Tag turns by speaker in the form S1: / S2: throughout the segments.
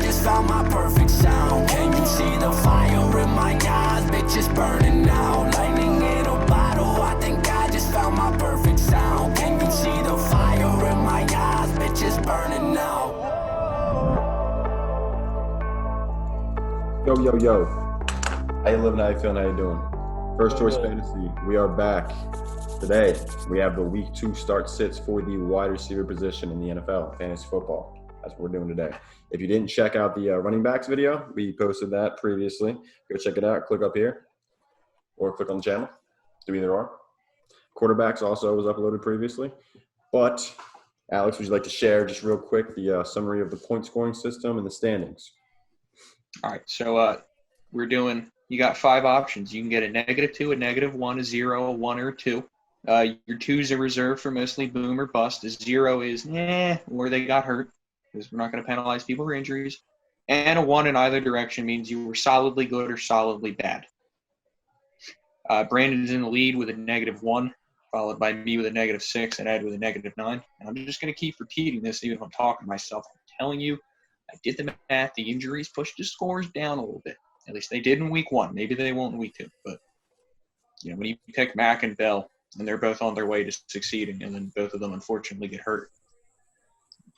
S1: just found my perfect sound. Can you see the fire in my eyes? Bitch, it's burning out. Lightning in a bottle. I think I just found my perfect sound. Can you see the fire in my eyes? Bitch, it's burning out.
S2: Yo, yo, yo. How you living? How you feeling? How you doing? First Choice Fantasy. We are back. Today, we have the Week 2 start sits for the wide receiver position in the NFL, fantasy football. That's what we're doing today. If you didn't check out the running backs video, we posted that previously. Go check it out. Click up here or click on the channel. Do either or. Quarterbacks also was uploaded previously. But, Alex, would you like to share just real quick the summary of the point scoring system and the standings?
S3: All right, so we're doing – you got 5 options. You can get a -2, a -1, a 0, a 1, or a 2. Your 2s are reserved for mostly boom or bust. A 0 is or they got hurt, because we're not going to penalize people for injuries. And a 1 in either direction means you were solidly good or solidly bad. Brandon's in the lead with a -1, followed by me with a -6, and Ed with a -9. And I'm just going to keep repeating this even if I'm talking to myself. I'm telling you, I did the math. The injuries pushed the scores down a little bit. At least they did in Week 1. Maybe they won't in Week 2. But, when you pick Mack and Bell, and they're both on their way to succeeding, and then both of them unfortunately get hurt.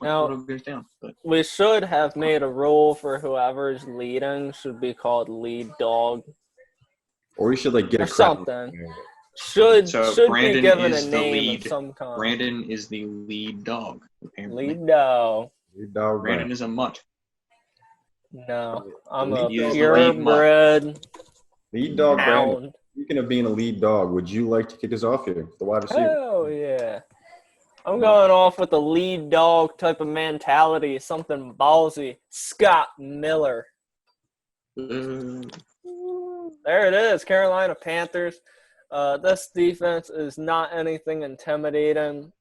S4: Now,
S3: goes down, but.
S4: We should have made a rule for whoever's leading should be called lead dog.
S2: Or you should get
S4: or
S2: a crown.
S4: something. Should
S3: Brandon
S4: be given
S3: is
S4: a
S3: the
S4: name
S3: lead.
S4: of some kind.
S3: Brandon is the lead dog, apparently.
S4: Lead dog.
S2: Lead dog.
S3: Brandon is a mutt.
S4: No, I'm a
S3: Lead
S4: purebred
S2: Lead dog,
S4: hound.
S2: Brandon. Speaking of being a lead dog, would you like to kick us off here? The wide receiver.
S4: Oh, yeah. I'm going off with the lead dog type of mentality, something ballsy. Scott Miller. There it is, Carolina Panthers. This defense is not anything intimidating.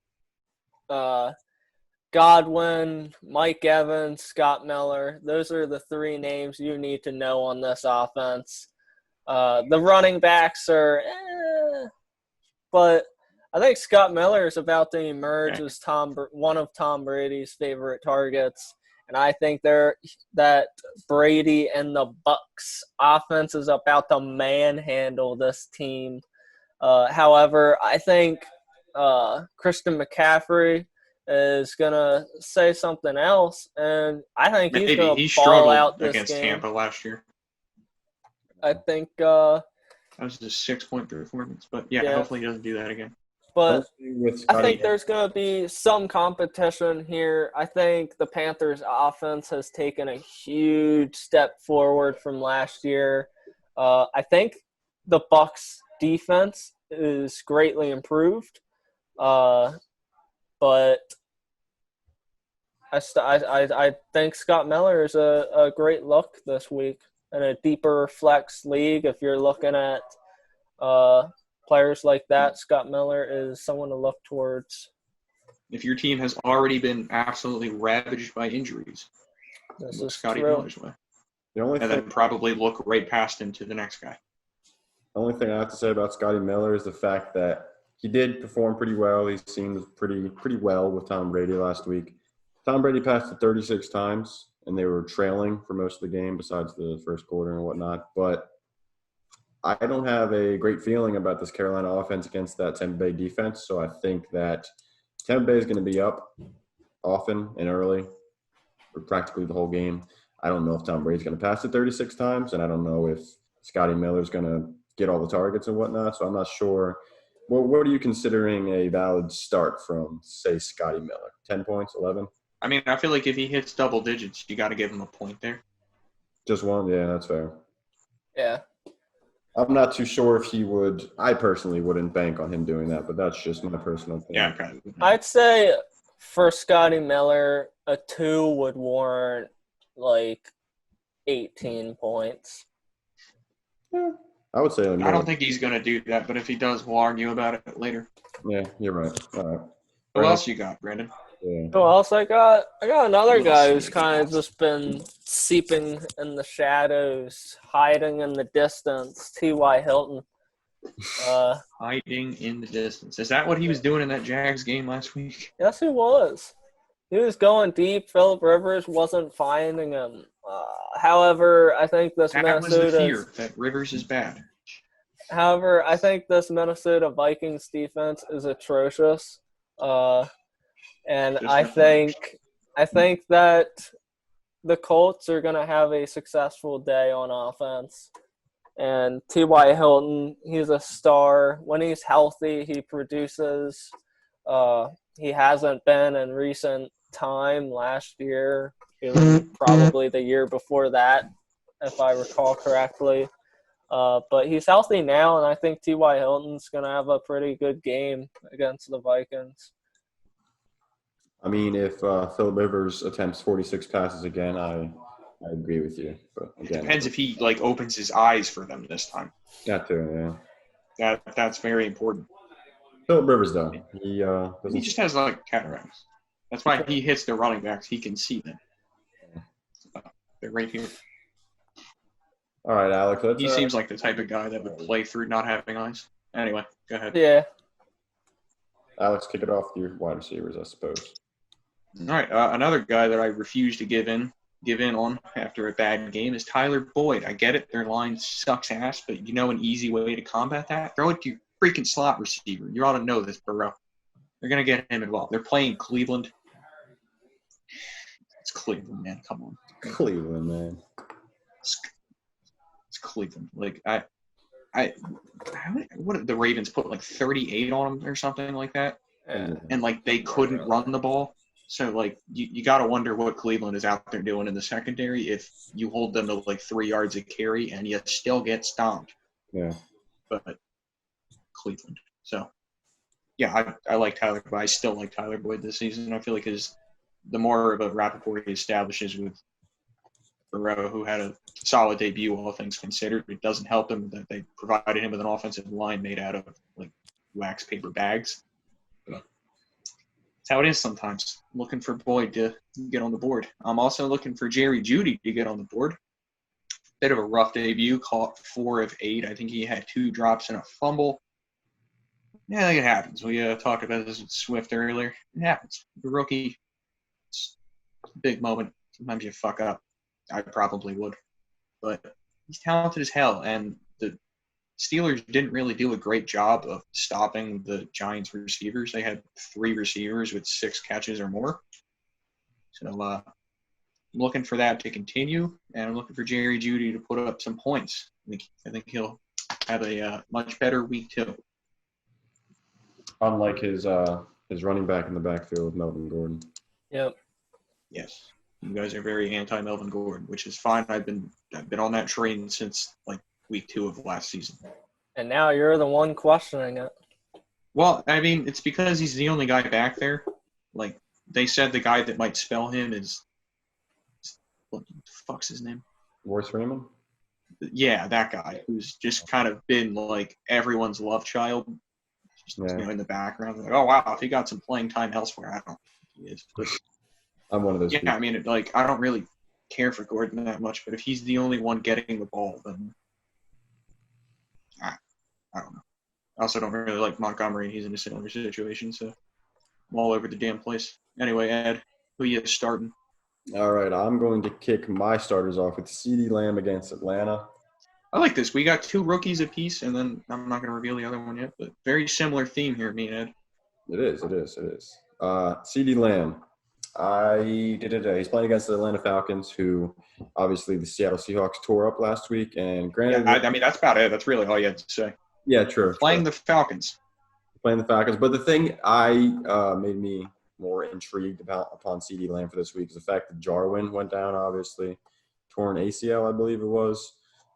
S4: Godwin, Mike Evans, Scott Miller. Those are the 3 names you need to know on this offense. The running backs are but I think Scott Miller is about to emerge as one of Tom Brady's favorite targets. And I think that Brady and the Bucs offense is about to manhandle this team. However, I think Kristen McCaffrey is going to say something else, and I think he's going to ball out this
S3: against
S4: game.
S3: Tampa last year.
S4: I think
S3: that was a 6-point performance, but hopefully he doesn't do that again.
S4: But I think there's going to be some competition here. I think the Panthers' offense has taken a huge step forward from last year. I think the Bucs' defense is greatly improved, but I think Scott Miller is a great look this week in a deeper flex league. If you're looking at players like that, Scott Miller is someone to look towards.
S3: If your team has already been absolutely ravaged by injuries,
S4: this is
S3: Scottie
S4: true.
S3: Miller's way. Then probably look right past him to the next guy.
S2: The only thing I have to say about Scottie Miller is the fact that he did perform pretty well. He seemed pretty well with Tom Brady last week. Tom Brady passed it 36 times, and they were trailing for most of the game besides the first quarter and whatnot. But I don't have a great feeling about this Carolina offense against that Tampa Bay defense, so I think that Tampa Bay is going to be up often and early for practically the whole game. I don't know if Tom Brady's going to pass it 36 times, and I don't know if Scottie Miller's going to get all the targets and whatnot, so I'm not sure. Well, what are you considering a valid start from, say, Scottie Miller? 10 points, 11?
S3: I mean, I feel like if he hits double digits, you got to give him a point there.
S2: Just one? Yeah, that's fair.
S4: Yeah.
S2: I'm not too sure if he would – I personally wouldn't bank on him doing that, but that's just my personal opinion.
S3: Yeah, okay.
S4: I'd say for Scottie Miller, a 2 would warrant 18 points.
S2: Yeah, I would say –
S3: I don't think he's going to do that, but if he does, we'll argue about it later.
S2: Yeah, you're right. All right.
S3: Who else you got, Brandon?
S2: Yeah.
S4: Who else I got? I got another guy who's kind of just been seeping in the shadows, hiding in the distance, T.Y. Hilton.
S3: Hiding in the distance. Is that what he was doing in that Jags game last week?
S4: Yes, he was. He was going deep. Phillip Rivers wasn't finding him. However, I think this
S3: That was the fear, that Rivers is bad.
S4: However, I think this Minnesota Vikings defense is atrocious, and I think that the Colts are going to have a successful day on offense. And T.Y. Hilton, he's a star. When he's healthy, he produces. He hasn't been in recent time. Last year, even probably the year before that, if I recall correctly. But he's healthy now, and I think T.Y. Hilton's going to have a pretty good game against the Vikings.
S2: I mean, if Phillip Rivers attempts 46 passes again, I agree with you. But again,
S3: it depends if he opens his eyes for them this time.
S2: That too, yeah.
S3: That's very important.
S2: Phillip Rivers, though, he
S3: just has cataracts. That's why he hits the running backs. He can see them. They're right here.
S2: All right, Alex.
S3: He seems like the type of guy that would play through not having eyes. Anyway, go ahead.
S4: Yeah.
S2: Alex, kick it off with your wide receivers, I suppose.
S3: All right, another guy that I refuse to give in on after a bad game is Tyler Boyd. I get it, their line sucks ass, but an easy way to combat that? Throw it to your freaking slot receiver. You ought to know this, bro. They're going to get him involved. They're playing Cleveland. It's Cleveland, man. Come on.
S2: Cleveland, man.
S3: It's Cleveland. What did the Ravens put 38 on them or something like that? And they couldn't run the ball. So you got to wonder what Cleveland is out there doing in the secondary if you hold them to 3 yards a carry and you still get stomped.
S2: Yeah.
S3: But Cleveland. So yeah, I like Tyler, but I still like Tyler Boyd this season. I feel like the more of a rapport he establishes with Burrow, who had a solid debut, all things considered, it doesn't help him that they provided him with an offensive line made out of wax paper bags. But that's how it is sometimes. I'm looking for Boyd to get on the board. I'm also looking for Jerry Judy to get on the board. Bit of a rough debut, caught 4 of 8. I think he had 2 drops and a fumble. Yeah, it happens. We talked about this with Swift earlier. It happens. The rookie, it's a big moment. Sometimes you fuck up. I probably would. But he's talented as hell, and the Steelers didn't really do a great job of stopping the Giants receivers. They had 3 receivers with 6 catches or more. So I'm looking for that to continue, and I'm looking for Jerry Judy to put up some points. I think he'll have a much better week 2.
S2: Unlike his running back in the backfield, Melvin Gordon.
S4: Yep.
S3: Yes. You guys are very anti-Melvin Gordon, which is fine. I've been on that train since week 2 of last season.
S4: And now you're the one questioning it.
S3: Well, I mean, it's because he's the only guy back there. They said the guy that might spell him is what the fuck's his name?
S2: Royce Freeman?
S3: Yeah, that guy who's just kind of been everyone's love child. Just in the background. Oh wow, if he got some playing time elsewhere, I don't think he is.
S2: I'm one of those people.
S3: I mean, I don't really care for Gordon that much, but if he's the only one getting the ball, then I don't know. I also don't really like Montgomery. He's in a similar situation, so I'm all over the damn place. Anyway, Ed, who you starting?
S2: All right, I'm going to kick my starters off with CeeDee Lamb against Atlanta.
S3: I like this. We got 2 rookies apiece, and then I'm not going to reveal the other one yet, but very similar theme here, me and Ed.
S2: It is. CeeDee Lamb. He's playing against the Atlanta Falcons, who obviously the Seattle Seahawks tore up last week. And granted,
S3: I mean, that's about it. That's really all you had to say.
S2: Yeah, true.
S3: Playing the Falcons.
S2: But the thing made me more intrigued upon CeeDee Lamb for this week is the fact that Jarwin went down, obviously. Torn ACL, I believe it was.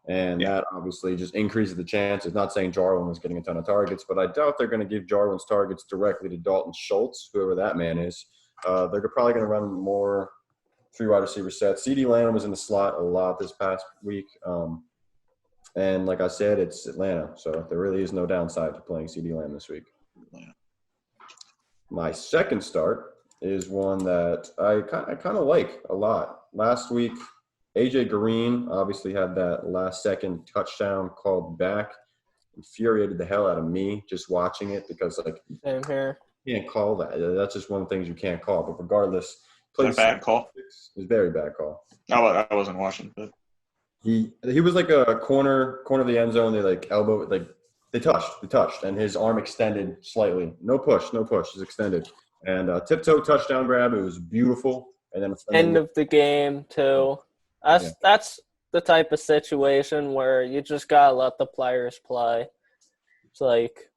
S2: And that obviously just increases the chances. Not saying Jarwin was getting a ton of targets, but I doubt they're going to give Jarwin's targets directly to Dalton Schultz, whoever that man is. They're probably going to run more 3 wide receiver sets. CeeDee Lamb was in the slot a lot this past week. And like I said, it's Atlanta. So there really is no downside to playing CeeDee Lamb this week. My second start is one that I kind of like a lot. Last week, A.J. Green obviously had that last-second touchdown called back. Infuriated the hell out of me just watching it because,
S4: Same here.
S2: You can't call that. That's just one of the things you can't call. But regardless,
S3: Is that a bad call?
S2: It's a very bad call.
S3: I wasn't watching, but
S2: He was like a corner of the end zone. They like elbow they touched, and his arm extended slightly. No push, just extended. And tiptoe touchdown grab. It was beautiful. And then
S4: End of the game too. That's the type of situation where you just gotta let the players play. It's like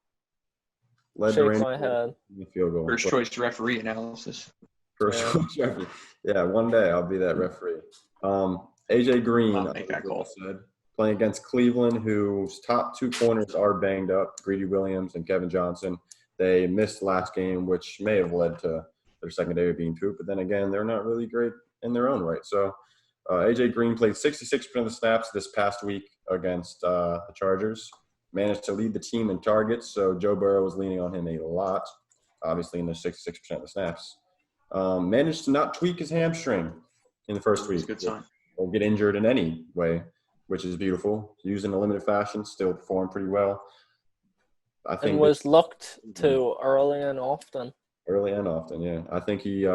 S4: shake my head.
S2: Field goal.
S3: First choice referee analysis.
S2: First choice referee. Yeah, one day I'll be that referee. AJ Green,
S3: I'll make that call.
S2: Said, playing against Cleveland, whose top 2 corners are banged up, Greedy Williams and Kevin Johnson. They missed last game, which may have led to their secondary being pooped. But then again, they're not really great in their own right. So AJ Green played 66% of the snaps this past week against the Chargers. Managed to lead the team in targets, so Joe Burrow was leaning on him a lot, obviously in the 66% of the snaps. Managed to not tweak his hamstring in the first week.
S3: That's a good sign.
S2: Or get injured in any way, which is beautiful. Used in a limited fashion, still performed pretty well. I think
S4: and was looked to early and often.
S2: Early and often, yeah. I think he,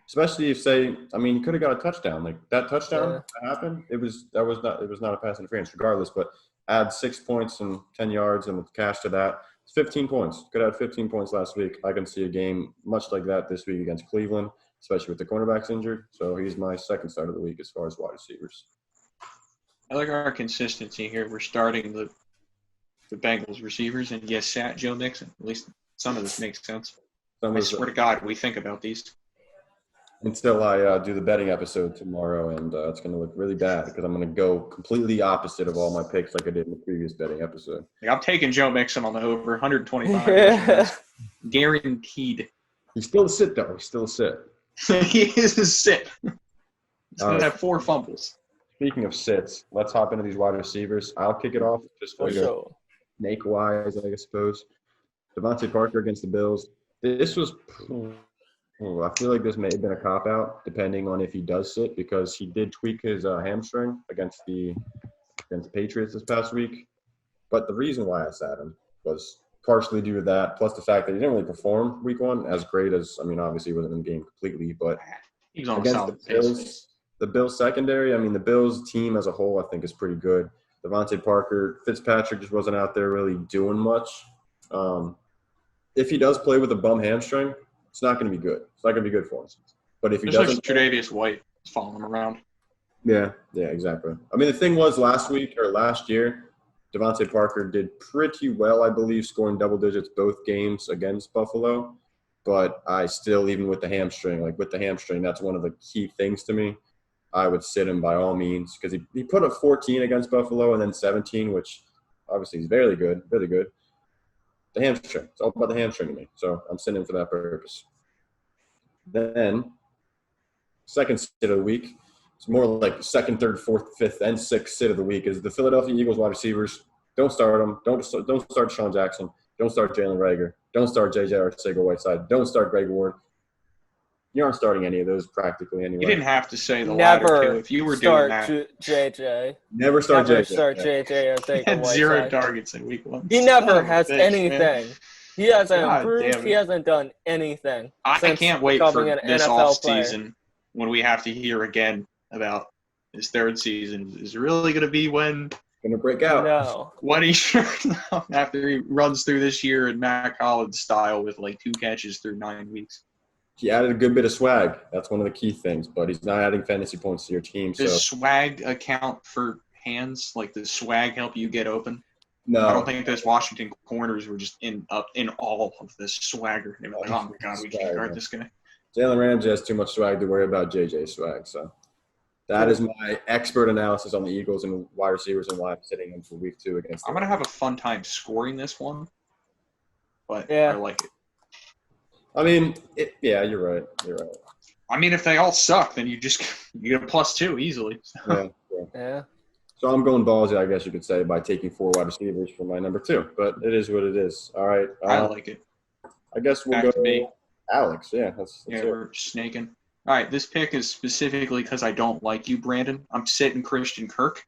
S2: especially if he could have got a touchdown. Like that touchdown that happened, it was not a pass interference, regardless. But add 6 points and 10 yards and the cash to that, it's 15 points. Could have had 15 points last week. I can see a game much like that this week against Cleveland, especially with the cornerbacks injured. So he's my second start of the week as far as wide receivers. I
S3: like our consistency here. We're starting the Bengals receivers, and yes, sat Joe Nixon. At least some of this makes sense. I swear to God, we think about these.
S2: Until I do the betting episode tomorrow, and it's going to look really bad because I'm going to go completely opposite of all my picks like I did in the previous betting episode.
S3: I'm taking Joe Mixon on the over 125. Guaranteed.
S2: He's still a sit, though. He's still a sit.
S3: He is a sit. He's going to have 4 fumbles.
S2: Speaking of sits, let's hop into these wide receivers. I'll kick it off just for snake-wise, I suppose. Devonte Parker against the Bills. This was I feel like this may have been a cop-out, depending on if he does sit, because he did tweak his hamstring against the Patriots this past week. But the reason why I sat him was partially due to that, plus the fact that he didn't really perform week 1 as great as, obviously he wasn't in the game completely, but
S3: he was on
S2: against the Bills secondary, the Bills team as a whole, I think, is pretty good. Devonte Parker, Fitzpatrick just wasn't out there really doing much. If he does play with a bum hamstring, it's not going to be good. It's not going to be good for us. But if he doesn't,
S3: like Tre'Davious White is following him around.
S2: Yeah, exactly. The thing was last year, Devonte Parker did pretty well, I believe, scoring double digits both games against Buffalo. But I still, even with the hamstring, that's one of the key things to me. I would sit him by all means because he put up 14 against Buffalo and then 17, which obviously is very good, really good. The hamstring. It's all about the hamstring to me. So I'm sitting him for that purpose. Then, second sit of the week, it's more like second, third, fourth, fifth, and sixth sit of the week is the Philadelphia Eagles wide receivers. Don't start them. Don't start Sean Jackson. Don't start Jalen Reagor. Don't start J.J. Arcega-Whiteside. Don't start Greg Ward. You aren't starting any of those practically anyway.
S3: You didn't have to say the latter two if you were doing that.
S4: JJ.
S2: Never start JJ.
S4: Start JJ or take
S3: a 0 targets in week 1.
S4: He never has anything. Man. He hasn't
S3: improved.
S4: He hasn't done anything.
S3: I can't wait for this offseason when we have to hear again about his third season. Is it really going to be when
S2: going to break out?
S4: No.
S3: When he after he runs through this year in Matt Collins style with like 2 catches through 9 weeks.
S2: He added a good bit of swag. That's one of the key things, but he's not adding fantasy points to your team.
S3: Does swag account for hands? Like, does swag help you get open?
S2: No.
S3: I don't think those Washington corners were just in awe of this swagger. They were like, oh, my God, we can't guard this guy.
S2: Jalen Ramsey has too much swag to worry about JJ's swag. So that is my expert analysis on the Eagles and wide receivers and why I'm sitting them for week 2 against them.
S3: I'm going to have a fun time scoring this one, but I like it.
S2: You're right.
S3: If they all suck, then you get a +2 easily.
S4: Yeah.
S2: So I'm going ballsy, I guess you could say, by taking 4 wide receivers for my number 2. But it is what it is. All right.
S3: I like it.
S2: I guess we'll
S3: Back
S2: go
S3: to me.
S2: Alex. Yeah, that's
S3: we're snaking. All right, this pick is specifically because I don't like you, Brandon. I'm sitting Christian Kirk.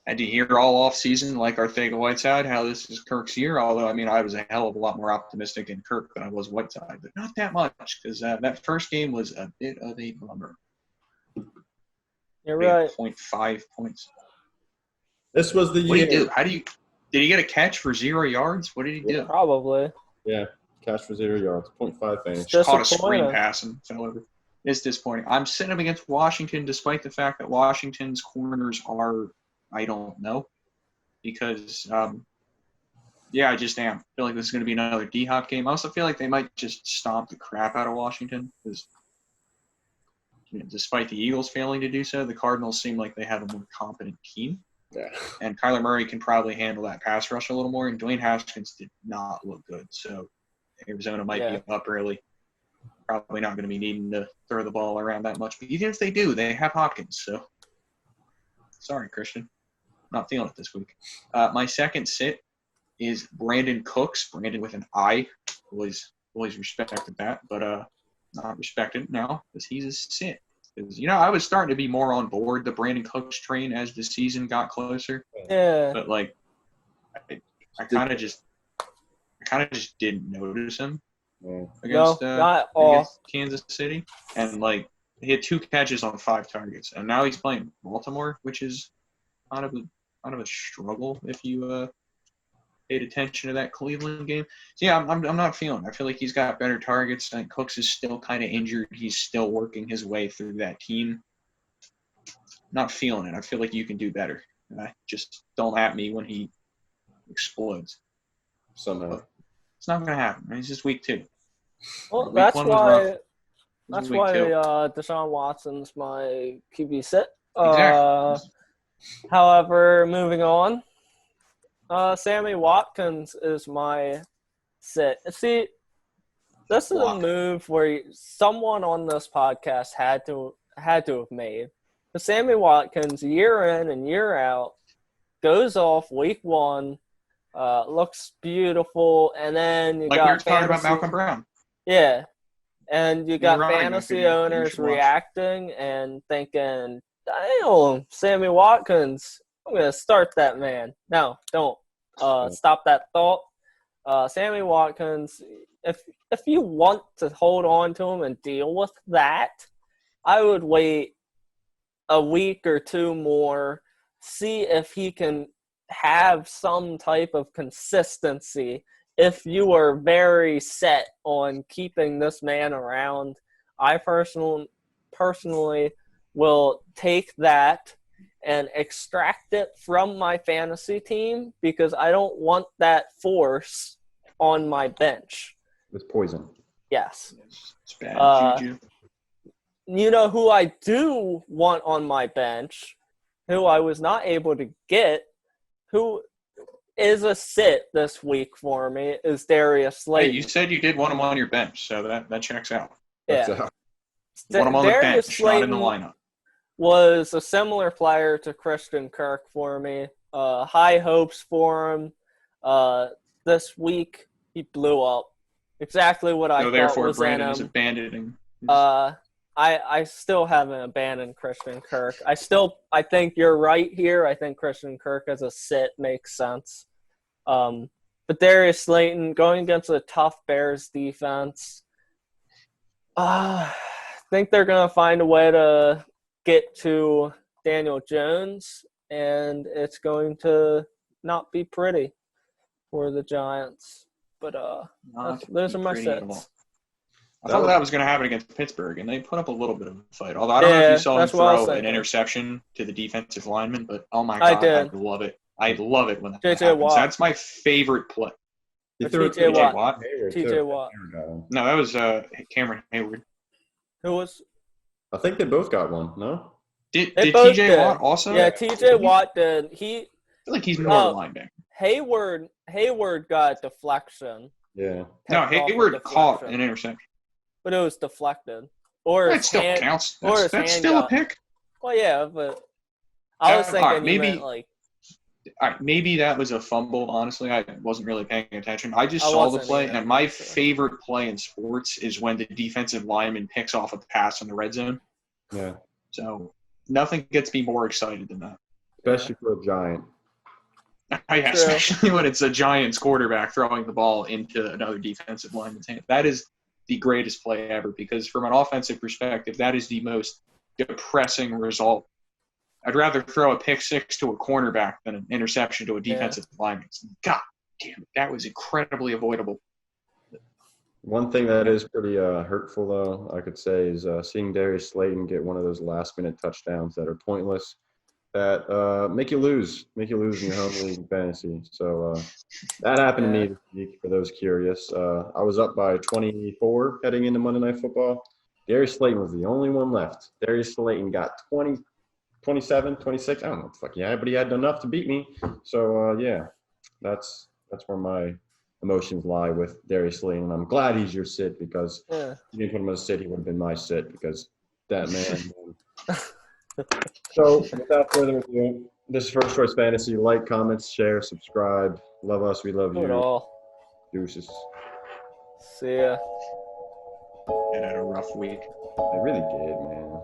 S3: had to hear all off season, like Arcega-Whiteside, how this is Kirk's year. Although, I mean, I was a hell of a lot more optimistic in Kirk than I was Whiteside, but not that much because that first game was a bit of a bummer.
S4: You're right.
S3: 0.5 points.
S2: This was the
S3: What
S2: year.
S3: did he do? Did he get a catch for 0 yards? What did he do?
S4: Probably.
S2: Yeah, catch for 0 yards, 0.5 finish.
S4: Just
S3: Caught a screen
S4: disappointing.
S3: pass and fell over. It's disappointing. I'm sitting up against Washington despite the fact that Washington's corners are, I don't know, because, I just am. I feel like this is going to be another D-Hop game. I also feel like they might just stomp the crap out of Washington because, despite the Eagles failing to do so, the Cardinals seem like they have a more competent team.
S2: Yeah.
S3: And Kyler Murray can probably handle that pass rush a little more, and Dwayne Haskins did not look good. So Arizona might be up early. Probably not going to be needing to throw the ball around that much. But even if they do, they have Hopkins. So sorry, Christian. Not feeling it this week. My second sit is Brandon Cooks. Brandon with an I. Always respected that, but not respected now because he's a sit. Because, I was starting to be more on board the Brandon Cooks train as the season got closer.
S4: Yeah.
S3: But, like, I kind of just didn't notice him against Kansas City. And, like, he had 2 catches on 5 targets. And now he's playing Baltimore, which is kind of a struggle if you paid attention to that Cleveland game. So, yeah, I'm not feeling it. I feel like he's got better targets. And Cooks is still kind of injured. He's still working his way through that team. Not feeling it. I feel like you can do better. Just don't at me when he explodes.
S2: Somehow.
S3: But it's not going to happen. It's just week 2.
S4: Well,
S3: Week
S4: that's
S3: 1 was
S4: why.
S3: rough.
S4: That's
S3: week
S4: why
S3: 2.
S4: Deshaun Watson's my QB sit.
S3: Exactly.
S4: However, moving on. Sammy Watkins is my sit. See, this is a move where someone on this podcast had to have made. But Sammy Watkins, year in and year out, goes off week 1, looks beautiful, and then you
S3: like
S4: got
S3: we were talking about Malcolm Brown.
S4: Yeah, and you got
S3: right,
S4: fantasy
S3: I
S4: owners
S3: should watch.
S4: reacting and thinking, damn, Sammy Watkins, I'm going to start that man. No, don't. Stop that thought. Sammy Watkins, if you want to hold on to him and deal with that, I would wait a week or 2 more, see if he can have some type of consistency. If you are very set on keeping this man around, I personally will take that and extract it from my fantasy team because I don't want that force on my bench.
S2: It's poison.
S4: Yes.
S3: It's bad juju.
S4: You know who I do want on my bench, who I was not able to get, who is a sit this week for me, is Darius Slater.
S3: Hey, you said you did want him on your bench, so that checks out.
S4: Yeah.
S3: Want him on the
S4: Darius
S3: bench,
S4: Slayton
S3: not in the lineup.
S4: Was a similar player to Christian Kirk for me. High hopes for him. This week, he blew up. Exactly what I thought was in
S3: Brandon
S4: him.
S3: is abandoning.
S4: I still haven't abandoned Christian Kirk. I think you're right here. I think Christian Kirk as a sit makes sense. But Darius Slayton going against a tough Bears defense. I think they're going to find a way to get to Daniel Jones, and it's going to not be pretty for the Giants. But those are my sets.
S3: I thought that was going to happen against Pittsburgh, and they put up a little bit of a fight. Although I don't know if you saw him throw an interception to the defensive lineman, but oh my God, I love it. I love it when that happens.
S4: Watt.
S3: That's my favorite play.
S4: T.J. Watt.
S2: T.J.
S4: Watt.
S3: No, that was Cameron Hayward.
S4: Who was?
S2: I think they both got one, no?
S3: Did T.J. Watt also?
S4: Yeah, T.J. Watt did. I
S3: feel like he's more of a linebacker.
S4: Hayward got a deflection.
S2: Yeah.
S3: No, Hayward caught an interception.
S4: But it was deflected. Or
S3: that still counts. That's still a pick.
S4: Well, yeah, but I was thinking
S3: maybe that was a fumble. Honestly, I wasn't really paying attention. I just saw the play, and my favorite play in sports is when the defensive lineman picks off a pass in the red zone.
S2: Yeah.
S3: So nothing gets me more excited than that.
S2: especially for a Giant.
S3: Oh, yeah, especially when it's a Giants quarterback throwing the ball into another defensive lineman's hand. That is the greatest play ever because from an offensive perspective, that is the most depressing result. I'd rather throw a pick six to a cornerback than an interception to a defensive lineman. God damn it, that was incredibly avoidable.
S2: One thing that is pretty hurtful, though, I could say, is seeing Darius Slater get one of those last-minute touchdowns that are pointless, that make you lose in your home league fantasy. So that happened to me this week, for those curious. I was up by 24 heading into Monday Night Football. Darius Slater was the only one left. Darius Slater got 20, 27, 26. I don't know what the fuck he had, but he had enough to beat me. So, yeah, that's where my emotions lie with Darius Slater. And I'm glad he's your sit because if you didn't put him as a sit, he would have been my sit because that man. So, without further ado, this is First Choice Fantasy. Like, comments, share, subscribe. Love us. We love you. Deuces.
S4: See ya.
S3: It had a rough week.
S2: They really did, man.